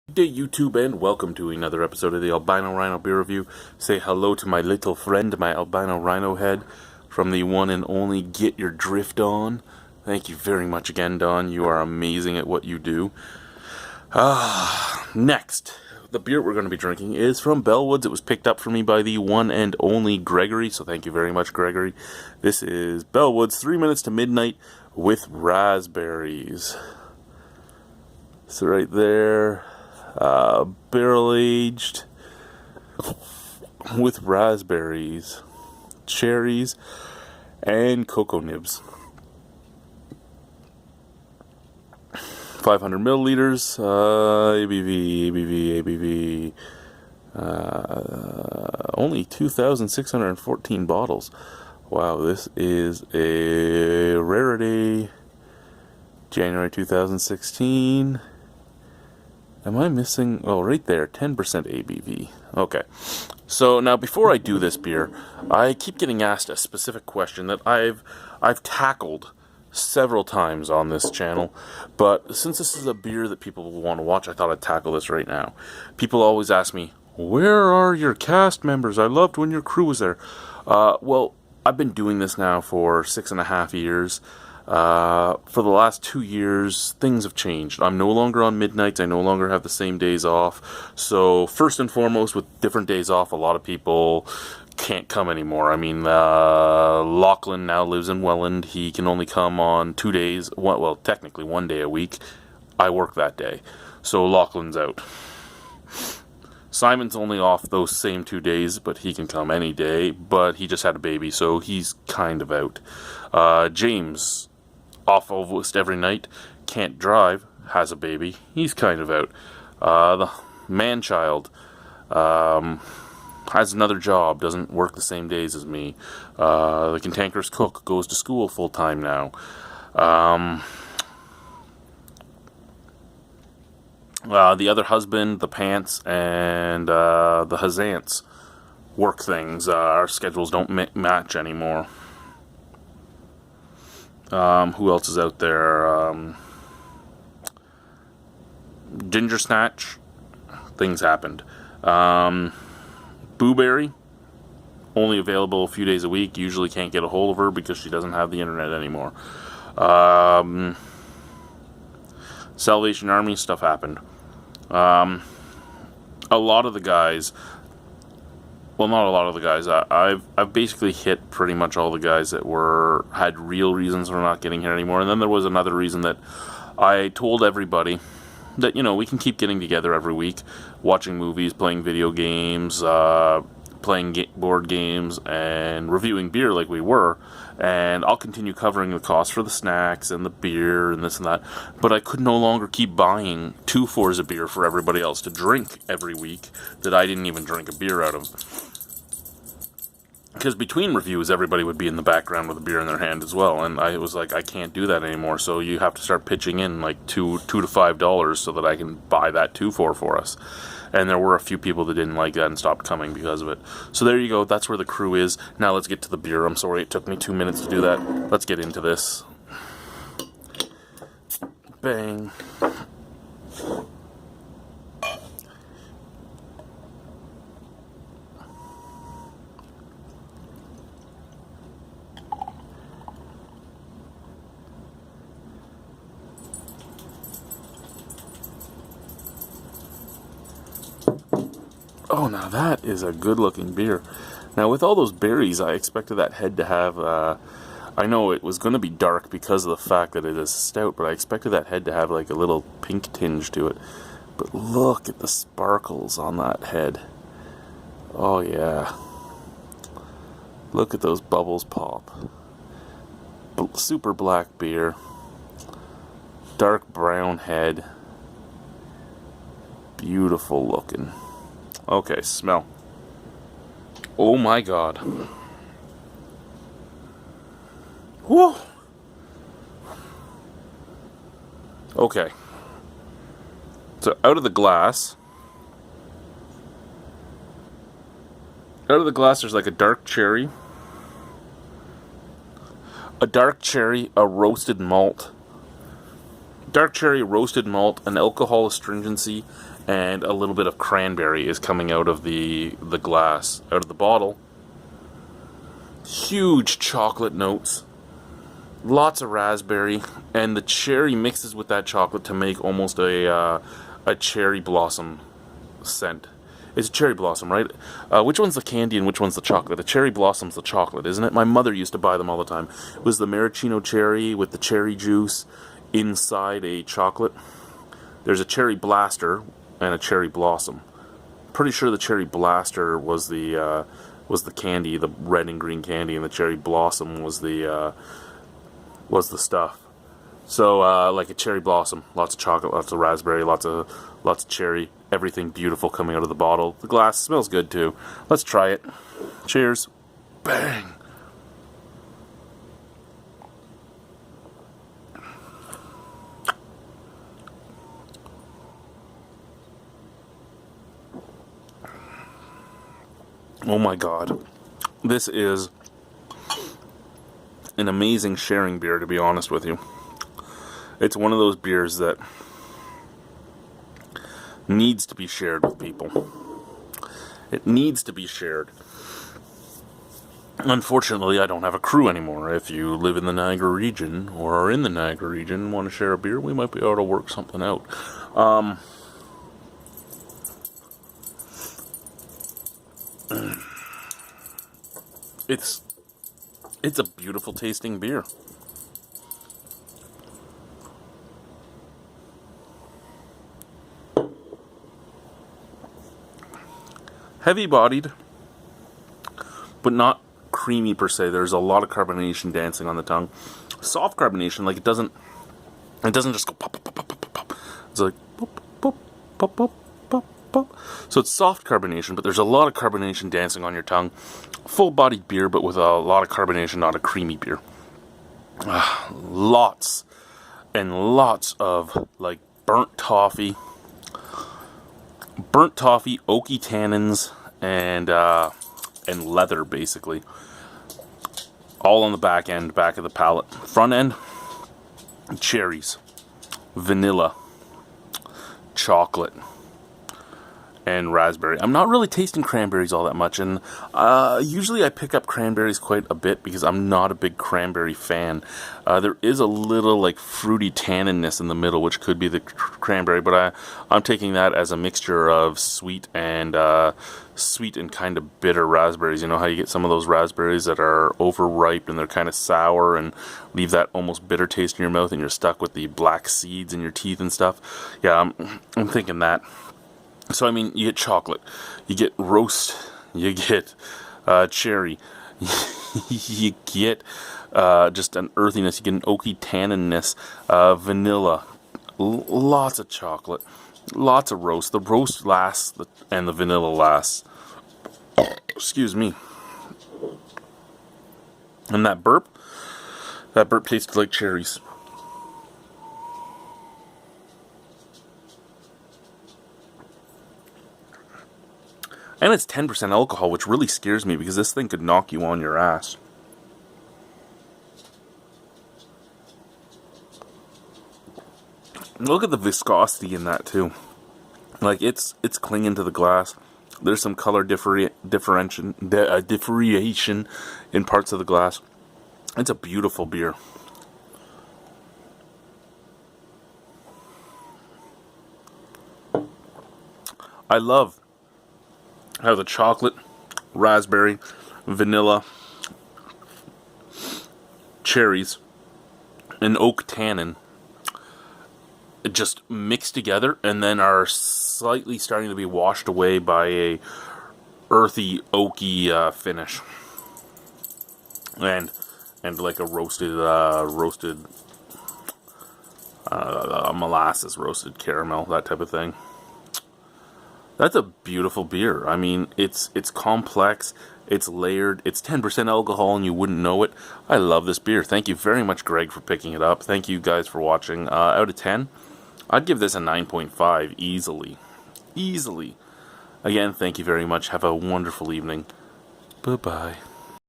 Good day, YouTube, and welcome to another episode of the Albino Rhino Beer Review. Say hello to my little friend, my albino rhino head, from the one and only Get Your Drift On. Thank you very much again, Don. You are amazing at what you do. Next, the beer we're going to be drinking is from Bellwoods. It was picked up for me by the one and only Gregory, so thank you very much, Gregory. This is Bellwoods 3 Minutes to Midnight with raspberries. So right there, barrel aged with raspberries, cherries, and cocoa nibs. 500 milliliters, ABV, only 2,614 bottles. Wow, this is a rarity. January 2016. Am I missing? Oh, right there, 10% ABV. Okay. So now, before I do this beer, I keep getting asked a specific question that I've tackled several times on this channel, but since this is a beer that people will want to watch, I thought I'd tackle this right now. People always ask me, "Where are your cast members? I loved when your crew was there." Well, I've been doing this now for 6.5 years. For the last 2 years, things have changed. I'm no longer on midnights. I no longer have the same days off. So first and foremost, with different days off, a lot of people can't come anymore. I mean, Lachlan now lives in Welland. He can only come on 2 days. Well, technically 1 day a week. I work that day. So Lachlan's out. Simon's only off those same 2 days, but he can come any day. But he just had a baby, so he's kind of out. James, off almost every night, can't drive, has a baby, he's kind of out. The man-child has another job, doesn't work the same days as me. The cantankerous cook goes to school full-time now. The other husband, the pants, and the hazants work things. Our schedules don't match anymore. Who else is out there? Ginger Snatch. Things happened. Booberry. Only available a few days a week. Usually can't get a hold of her because she doesn't have the internet anymore. Salvation Army stuff happened. A lot of the guys... Well, not a lot of the guys. I've basically hit pretty much all the guys that had real reasons for not getting here anymore. And then there was another reason that I told everybody that, we can keep getting together every week, watching movies, playing video games, playing board games, and reviewing beer like we were. And I'll continue covering the cost for the snacks and the beer and this and that. But I could no longer keep buying 2 fours of beer for everybody else to drink every week that I didn't even drink a beer out of. Because between reviews, everybody would be in the background with a beer in their hand as well. And I was like, I can't do that anymore. So you have to start pitching in like $2 to $5 so that I can buy that 2-4 for us. And there were a few people that didn't like that and stopped coming because of it. So there you go. That's where the crew is. Now let's get to the beer. I'm sorry it took me 2 minutes to do that. Let's get into this. Bang. Oh, now that is a good-looking beer. Now, with all those berries, I expected that head to have... I know it was going to be dark because of the fact that it is stout, but I expected that head to have like a little pink tinge to it. But look at the sparkles on that head. Oh, yeah. Look at those bubbles pop. Super black beer. Dark brown head. Beautiful looking. Okay, smell. Oh my god. Whew. Okay. So out of the glass, there's like a dark cherry, a roasted malt, dark cherry, roasted malt, an alcohol astringency, and a little bit of cranberry is coming out of the glass, out of the bottle. Huge chocolate notes, lots of raspberry, and the cherry mixes with that chocolate to make almost a cherry blossom scent. It's a cherry blossom, right? Which one's the candy and which one's the chocolate? The cherry blossom's the chocolate, isn't it? My mother used to buy them all the time. It was the maraschino cherry with the cherry juice inside a chocolate. There's a cherry blaster and a cherry blossom. Pretty sure the cherry blaster was the candy, the red and green candy, and the cherry blossom was the stuff. So like a cherry blossom, lots of chocolate, lots of raspberry, lots of cherry, everything beautiful coming out of the bottle. The glass smells good too. Let's try it. Cheers. Bang. Oh my god. This is an amazing sharing beer, to be honest with you. It's one of those beers that needs to be shared with people. It needs to be shared. Unfortunately, I don't have a crew anymore. If you live in the Niagara region, or are in the Niagara region and want to share a beer, we might be able to work something out. It's a beautiful tasting beer. Heavy bodied, but not creamy per se. There's a lot of carbonation dancing on the tongue. Soft carbonation, like it doesn't just go pop, pop, pop, pop, pop, pop. It's like pop, pop, pop, pop, pop, pop. So it's soft carbonation, but there's a lot of carbonation dancing on your tongue. Full-bodied beer, but with a lot of carbonation, not a creamy beer. Lots and lots of like burnt toffee, oaky tannins, and leather, basically. All on the back of the palate. Front end, cherries, vanilla, chocolate, and raspberry. I'm not really tasting cranberries all that much, and usually I pick up cranberries quite a bit because I'm not a big cranberry fan. There is a little like fruity tanninness in the middle, which could be the cranberry, but I'm taking that as a mixture of sweet and kind of bitter raspberries. You know how you get some of those raspberries that are overripe and they're kind of sour and leave that almost bitter taste in your mouth, and you're stuck with the black seeds in your teeth and stuff? Yeah, I'm thinking that. So, I mean, you get chocolate, you get roast, you get cherry, you get just an earthiness, you get an oaky tanninness, vanilla, lots of chocolate, lots of roast. The roast lasts and the vanilla lasts. Excuse me. And that burp tasted like cherries. And it's 10% alcohol, which really scares me because this thing could knock you on your ass. Look at the viscosity in that too. Like it's clinging to the glass. There's some color differentiation in parts of the glass. It's a beautiful beer. I love how the chocolate, raspberry, vanilla, cherries, and oak tannin just mix together and then are slightly starting to be washed away by a earthy, oaky finish. And like a roasted molasses roasted caramel, that type of thing. That's a beautiful beer. I mean, it's complex, it's layered, it's 10% alcohol and you wouldn't know it. I love this beer. Thank you very much, Greg, for picking it up. Thank you guys for watching. Out of 10, I'd give this a 9.5 easily. Easily. Again, thank you very much. Have a wonderful evening. Bye-bye.